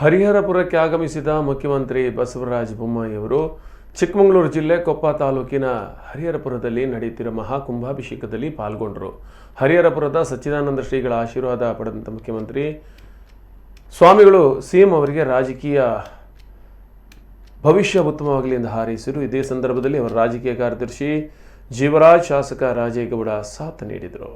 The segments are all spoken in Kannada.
ಹರಿಹರಪುರಕ್ಕೆ ಆಗಮಿಸಿದ ಮುಖ್ಯಮಂತ್ರಿ ಬಸವರಾಜ ಬೊಮ್ಮಾಯಿ ಅವರು ಚಿಕ್ಕಮಗಳೂರು ಜಿಲ್ಲೆ ಕೊಪ್ಪ ತಾಲೂಕಿನ ಹರಿಹರಪುರದಲ್ಲಿ ನಡೆಯುತ್ತಿರುವ ಮಹಾಕುಂಭಾಭಿಷೇಕದಲ್ಲಿ ಪಾಲ್ಗೊಂಡರು. ಹರಿಹರಪುರದ ಸಚ್ಚಿದಾನಂದ ಶ್ರೀಗಳ ಆಶೀರ್ವಾದ ಪಡೆದಂಥ ಮುಖ್ಯಮಂತ್ರಿ ಸ್ವಾಮಿಗಳು ಸಿಎಂ ಅವರಿಗೆ ರಾಜಕೀಯ ಭವಿಷ್ಯ ಉತ್ತಮವಾಗಲಿ ಎಂದು ಹಾರೈಸಿದರು. ಇದೇ ಸಂದರ್ಭದಲ್ಲಿ ಅವರ ರಾಜಕೀಯ ಕಾರ್ಯದರ್ಶಿ ಜೀವರಾಜ್, ಶಾಸಕ ರಾಜೇಗೌಡ ಸಾಥ್ ನೀಡಿದರು.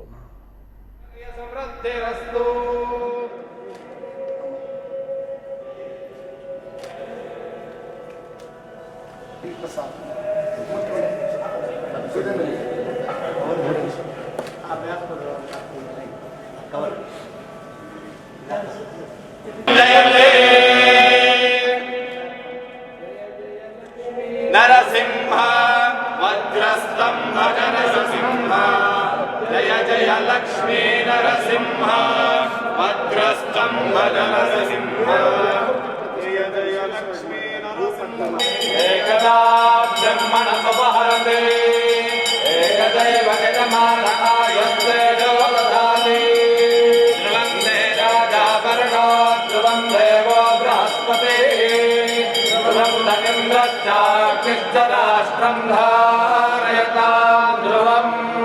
नरसिंह वज्रस्तंभ नरसिंह जय जय लक्ष्मी नरसिंह वज्रस्तंभ नरसिंह जय जय लक्ष्मी नरसिंह एकदा ब्रह्मण अपहरते एकदैव गजमानकायस्ते जगदधाते वन्दे राजा वर्णो ध्रुवं देवो बृहस्पतिः राष्ट्रं धारयतां ध्रुवम्